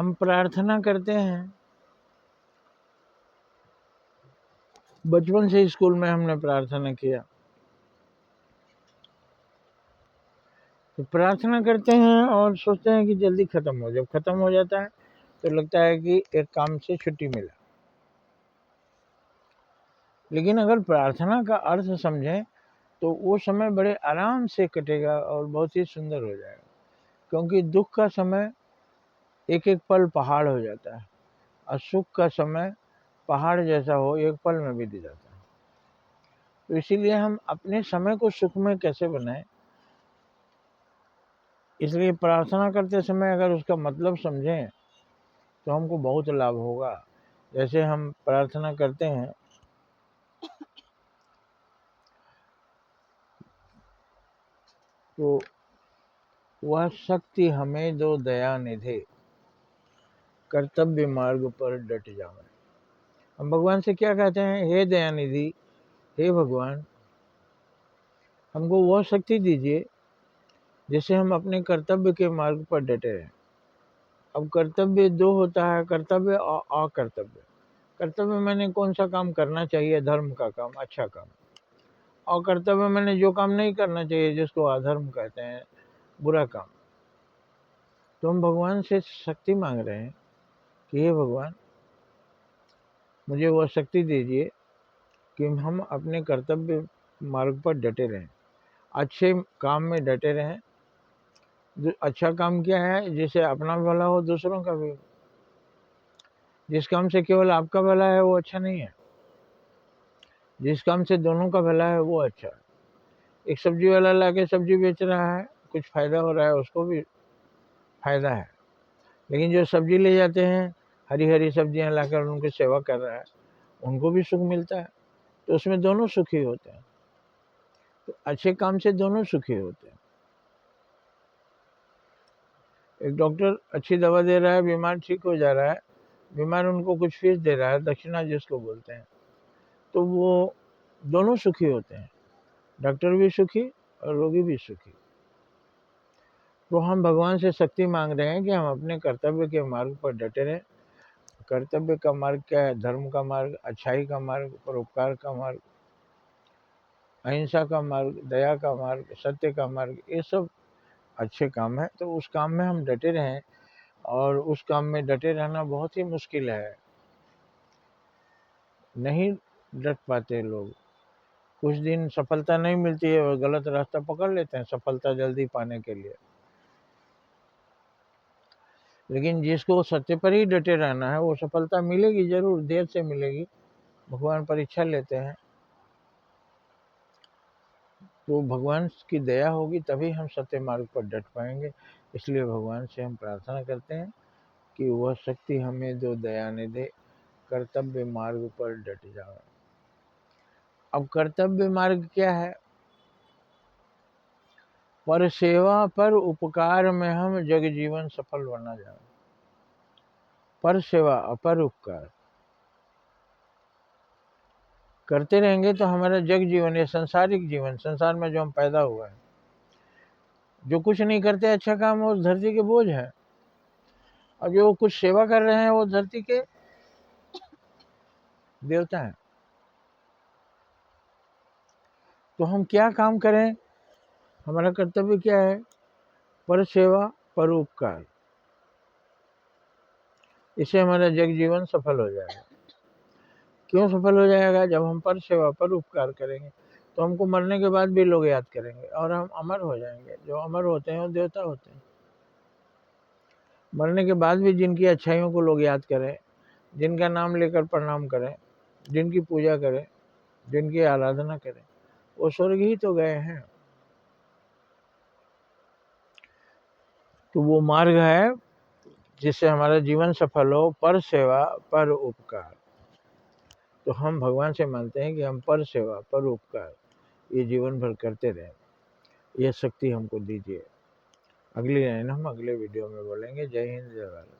हम प्रार्थना करते हैं, बचपन से स्कूल में हमने प्रार्थना किया, तो प्रार्थना करते हैं और सोचते हैं कि जल्दी ख़त्म हो। जब ख़त्म हो जाता है तो लगता है कि एक काम से छुट्टी मिला। लेकिन अगर प्रार्थना का अर्थ समझें तो वो समय बड़े आराम से कटेगा और बहुत ही सुंदर हो जाएगा, क्योंकि दुख का समय एक एक पल पहाड़ हो जाता है और सुख का समय पहाड़ जैसा हो एक पल में बीत जाता है। तो इसीलिए हम अपने समय को सुख में कैसे बनाएं, इसलिए प्रार्थना करते समय अगर उसका मतलब समझें तो हमको बहुत लाभ होगा। जैसे हम प्रार्थना करते हैं, तो वह शक्ति हमें दो दया निधे, कर्तव्य मार्ग पर डट जावे। हम भगवान से क्या कहते हैं? हे दयानिधि, हे भगवान, हमको वह शक्ति दीजिए जिससे हम अपने कर्तव्य के मार्ग पर डटे रहें। अब कर्तव्य दो होता है, कर्तव्य और अकर्तव्य। कर्तव्य मैंने कौन सा काम करना चाहिए, धर्म का काम, अच्छा काम। और कर्तव्य मैंने जो काम नहीं करना चाहिए, जिसको अधर्म कहते हैं, बुरा काम। तो हम भगवान से शक्ति मांग रहे हैं कि हे भगवान, मुझे वह शक्ति दीजिए कि हम अपने कर्तव्य मार्ग पर डटे रहें, अच्छे काम में डटे रहें। अच्छा काम क्या है? जिससे अपना भला हो, दूसरों का भी। जिस काम से केवल आपका भला है वो अच्छा नहीं है, जिस काम से दोनों का भला है वो अच्छा है। एक सब्जी वाला लाके सब्जी बेच रहा है, कुछ फायदा हो रहा है, उसको भी फायदा है। लेकिन जो सब्जी ले जाते हैं, हरी हरी सब्जियां लाकर उनकी सेवा कर रहा है, उनको भी सुख मिलता है। तो उसमें दोनों सुखी होते हैं। तो अच्छे काम से दोनों सुखी होते हैं। एक डॉक्टर अच्छी दवा दे रहा है, बीमार ठीक हो जा रहा है, बीमार उनको कुछ फीस दे रहा है, दक्षिणा जिसको बोलते हैं, तो वो दोनों सुखी होते हैं, डॉक्टर भी सुखी और रोगी भी सुखी। तो हम भगवान से शक्ति मांग रहे हैं कि हम अपने कर्तव्य के मार्ग पर डटे रहें। कर्तव्य का मार्ग क्या है? धर्म का मार्ग, अच्छाई का मार्ग, परोपकार का मार्ग, अहिंसा का मार्ग, दया का मार्ग, सत्य का मार्ग, ये सब अच्छे काम है। तो उस काम में हम डटे रहें, और उस काम में डटे रहना बहुत ही मुश्किल है, नहीं डट पाते लोग। कुछ दिन सफलता नहीं मिलती है और गलत रास्ता पकड़ लेते हैं सफलता जल्दी पाने के लिए। लेकिन जिसको सत्य पर ही डटे रहना है वो सफलता मिलेगी, जरूर देर से मिलेगी। भगवान परीक्षा लेते हैं, तो भगवान की दया होगी तभी हम सत्य मार्ग पर डट पाएंगे। इसलिए भगवान से हम प्रार्थना करते हैं कि वह शक्ति हमें दो दया निधे, कर्तव्य मार्ग पर डट जाओ। अब कर्तव्य मार्ग क्या है? पर सेवा पर उपकार में हम जग जीवन सफल बना जाए। पर सेवा अपर उपकार करते रहेंगे तो हमारा जग जीवन, या संसारिक जीवन, संसार में जो हम पैदा हुआ है, जो कुछ नहीं करते अच्छा काम, वो धरती के बोझ है। और जो कुछ सेवा कर रहे हैं वो धरती के देवता हैं। तो हम क्या काम करें? हमारा कर्तव्य क्या है? पर सेवा पर उपकार। इससे हमारा जग जीवन सफल हो जाएगा। क्यों सफल हो जाएगा? जब हम पर सेवा पर उपकार करेंगे तो हमको मरने के बाद भी लोग याद करेंगे और हम अमर हो जाएंगे। जो अमर होते हैं वो देवता होते हैं। मरने के बाद भी जिनकी अच्छाइयों को लोग याद करें, जिनका नाम लेकर प्रणाम करें, जिनकी पूजा करें, जिनकी आराधना करें, वो स्वर्ग ही तो गए हैं। तो वो मार्ग है जिससे हमारा जीवन सफल हो, पर सेवा पर उपकार। तो हम भगवान से मानते हैं कि हम पर सेवा पर उपकार ये जीवन भर करते रहें। यह शक्ति हमको दीजिए। अगली लाइन हम अगले वीडियो में बोलेंगे। जय हिंद, जय भारत।